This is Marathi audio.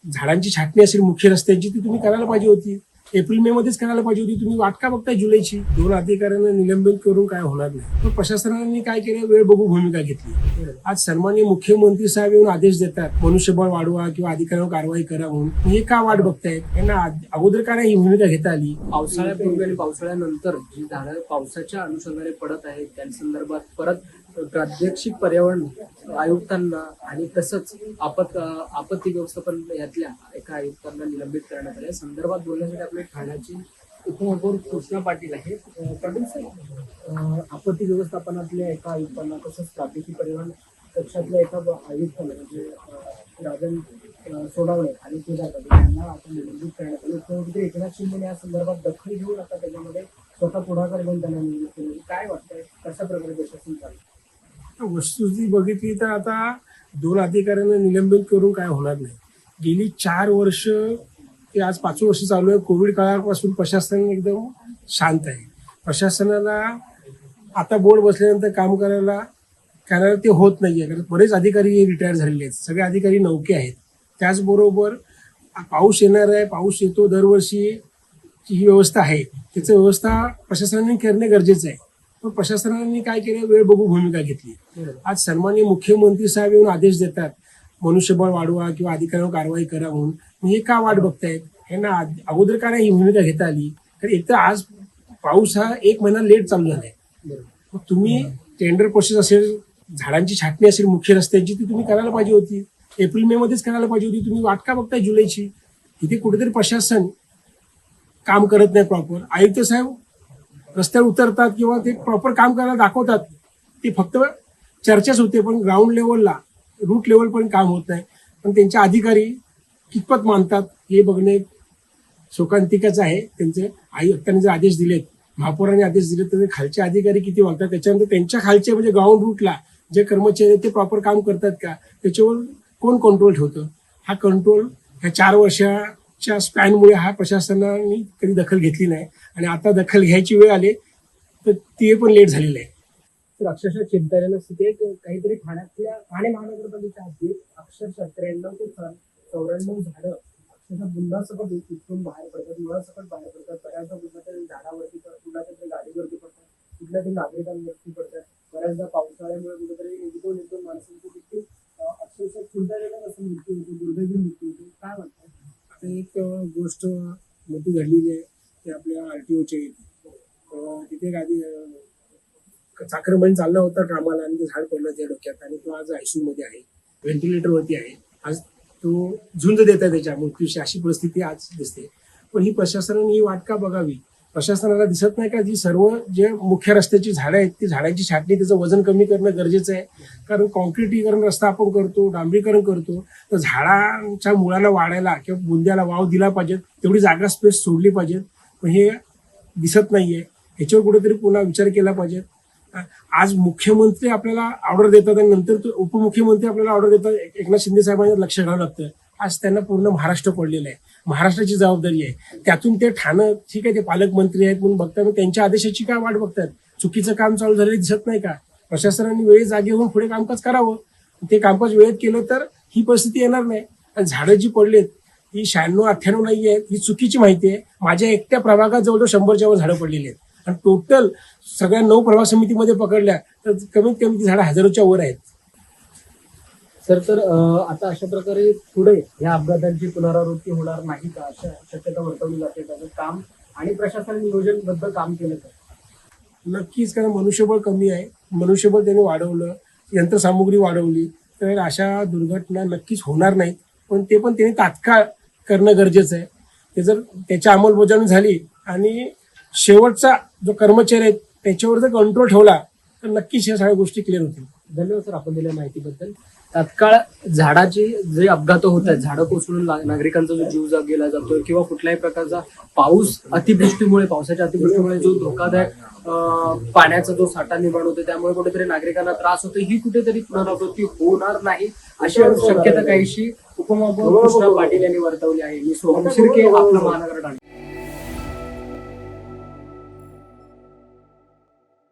झाडांची छाटणी असेल मुख्य रस्त्यांची ती तुम्ही करायला पाहिजे होती. एप्रिल मे मध्येच करायला पाहिजे होती. तुम्ही वाट का बघताय जुलैची? 2 अधिकाऱ्यांना निलंबित करून काय होणार नाही. पण प्रशासनाने काय केलं, वेळ बघू भूमिका घेतली. आज सन्माननीय मुख्यमंत्री साहेब येऊन आदेश देतात मनुष्यबळ वाढवा किंवा अधिकाऱ्यांवर कारवाई करा म्हणून. हे का वाट बघतायत? यांना अगोदर का नाही ही भूमिका घेता आली? पावसाळ्यापूर्वी आणि पावसाळ्यानंतर जी झाडं पावसाच्या अनुषंगाने पडत आहेत त्या संदर्भात परत प्रादेशिक पर्यावरण आयुक्तांना आणि तसंच आपत्ती व्यवस्थापन यातल्या एका आयुक्तांना निलंबित करण्यात आले. संदर्भात बोलण्यासाठी आपले ठाण्याचे उपमहापौर कृष्णा पाटील आहेत. पाटील साहेब, आपत्ती व्यवस्थापनातल्या एका आयुक्तांना तसंच प्रादेशिक पर्यावरण कक्षातल्या एका आयुक्तांना म्हणजे राजन सोनावणे आणि पूजा पाटील यांना आता निलंबित करण्यात आले. मुख्यमंत्री एकनाथ शिंदे या संदर्भात दखल घेऊन आता त्याच्यामध्ये स्वतः पुढाकार घेऊन त्यांना निलंबित केलं. काय वाटतंय, कशा प्रकारे प्रशासन चालतं? वस्तुस्थिती बघितली तर आता 2 अधिकाऱ्यांना निलंबित करून काय होणार नाही. गेली 4 वर्ष ते आज 5वं वर्ष चालू आहे. कोविड काळापासून प्रशासन एकदम शांत आहे. प्रशासनाला आता बोर्ड बसल्यानंतर काम करायला ते होत नाहीये. कारण बरेच अधिकारी रिटायर झालेले आहेत. सगळे अधिकारी नौके आहेत. त्याचबरोबर पाऊस येणार आहे, पाऊस येतो दरवर्षी, ही व्यवस्था आहे, त्याची व्यवस्था प्रशासनाने करणे गरजेचं आहे. पण प्रशासनाने काय केलं, वेळ बघू भूमिका घेतली. आज सन्माननीय मुख्यमंत्री साहेब येऊन आदेश देतात मनुष्यबळ वाढवा किंवा अधिकाऱ्यांवर कारवाई करा म्हणून. हे का वाट बघतायत? यांना अगोदर का नाही ही भूमिका घेता आली? कारण एकतर आज पाऊस हा 1 महिना लेट चालू झालाय. मग तुम्ही टेंडर प्रोसेस असेल, झाडांची छाटणी असेल मुख्य रस्त्यांची ती तुम्ही करायला पाहिजे होती. एप्रिल मे मध्येच करायला पाहिजे होती. तुम्ही वाट का बघताय जुलैची? इथे कुठेतरी प्रशासन काम करत नाही प्रॉपर. आयुक्त साहेब रस्त्यावर उतरतात किंवा ते प्रॉपर काम करायला दाखवतात, ते फक्त चर्चाच होते, पण ग्राउंड लेवलला रूट लेवल पण काम होत नाही. पण त्यांचे अधिकारी कितपत मानतात हे बघणे शोकांतिकाच आहे. त्यांचे आयुक्तांनी जे आदेश दिलेत, महापौरांनी आदेश दिलेत, तर खालचे अधिकारी किती वागतात, त्याच्यानंतर त्यांच्या खालचे म्हणजे ग्राउंड रूटला जे कर्मचारी आहेत ते प्रॉपर काम करतात का, त्याच्यावर कोण कंट्रोल ठेवतं? हा कंट्रोल ह्या 4 वर्षाच्या स्पॅनमुळे हा प्रशासनाने कधी दखल घेतली नाही. आणि आता दखल घ्यायची वेळ आली तर ते पण लेट झालेलं आहे. तर अक्षरशः चिंताजनक स्थिती आहे. काहीतरी ठाणे महानगरपालिकेच्या हद्दीत अक्षरशः 93 ते 94 झाडं अक्षरशः बुंदासकट इथून बाहेर पडतात, मुळासकट बाहेर पडतात. बऱ्याचदा कुठल्या झाडावरती कुठल्या तरी गाडीवरती पडतात, कुठल्या तरी नागरिकांवरती पडतात. बऱ्याचदा पावसाळ्यामुळे कुठेतरी एक दोन माणसांची देखील अक्षरशः चिंताजनक असं मृत्यू होतो, दुर्दैवी मृत्यू होतो. काय म्हणतात? आता एक गोष्ट मोठी घडलेली आहे ते आपल्या RTOच्या तिथे गाडी चाकरमानी चालला होता कामाला आणि ते झाड पडलं त्या डोक्यात आणि तो आज ICU मध्ये आहे, व्हेंटिलेटरवरती आहे. आज तो झुंज देत आहे त्याच्या मृत्यूशी, अशी परिस्थिती आज दिसते. पण ही प्रशासनाने ही वाट का बघावी? प्रशासनाला दिसत नाही का जी सर्व जे मुख्य रस्त्याची झाडं आहेत ती झाडांची छाटणी, त्याचं वजन कमी करणं गरजेचं आहे. कारण कॉन्क्रिटीकरण रस्ता आपण करतो, डांबरीकरण करतो, तर झाडांच्या मुळाला वाढायला किंवा बुंद्याला वाव दिला पाहिजे, तेवढी जागा स्पेस सोडली पाहिजे. पण हे दिसत नाहीये. ह्याच्यावर कुठेतरी पुन्हा विचार केला पाहिजे. आज मुख्यमंत्री आपल्याला ऑर्डर देतात आणि नंतर उपमुख्यमंत्री आपल्याला ऑर्डर देतात. एकनाथ शिंदे साहेबांना लक्ष घालावं लागतं. आज त्यांना पूर्ण महाराष्ट्र पडलेलं आहे. महाराष्ट्राची जबाबदारी आहे. त्यातून ते ठाणं, ठीक आहे ते पालकमंत्री आहेत म्हणून बघतात, त्यांच्या आदेशाची काय वाट बघतात? चुकीचं काम चालू झालेलं दिसत नाही का? प्रशासनाने वेळेत जागे होऊन पुढे कामकाज करावं. ते कामकाज वेळेत केलं तर ही परिस्थिती येणार नाही. आणि झाडं जी पडलेत ही 96-98 नाही आहेत, ही चुकीची माहिती आहे. माझ्या एकट्या प्रभागात जवळजवळ 100च्या वर झाडं पडलेली आहेत आणि टोटल सगळ्या 9 प्रभाग समितीमध्ये पकडल्या तर कमीत कमी ती झाडं 1000च्या वर आहेत. तर आता अशा प्रकारे पुढे या अपघातांची पुनरावृत्ती होणार नाही का, अशा शक्यता वर्तवली जाते. त्याचं काम आणि प्रशासन नियोजनबद्ध काम केलं तर नक्कीच, कारण मनुष्यबळ कमी आहे. मनुष्यबळ त्यांनी वाढवलं, यंत्रसामुग्री वाढवली तर अशा दुर्घटना नक्कीच होणार नाहीत. पण त्यांनी तात्काळ करणं गरजेचं आहे. ते जर त्याची अंमलबजावणी झाली आणि शेवटचा जो कर्मचारी आहे त्याच्यावर जर कंट्रोल ठेवला तर नक्कीच या सगळ्या गोष्टी क्लिअर होतील. धन्यवाद सर आपण दिल्या माहितीबद्दल. तात्काळ झाडाची जे अपघात होत आहेत, झाडं कोसळून नागरिकांचा जो जीव गेला जातोय किंवा कुठल्याही प्रकारचा पावसाच्या अतिवृष्टीमुळे जो धोकादायक पाण्याचा जो साठा निर्माण होतो त्यामुळे कुठेतरी नागरिकांना त्रास होतो, ही कुठेतरी पुनरावृत्ती होणार नाही अशी शक्यता काहीशी उपमहापौर कृष्णा पाटील यांनी वर्तवली आहे. मी सोहम शिर्के, आपला महानगर ठाणे.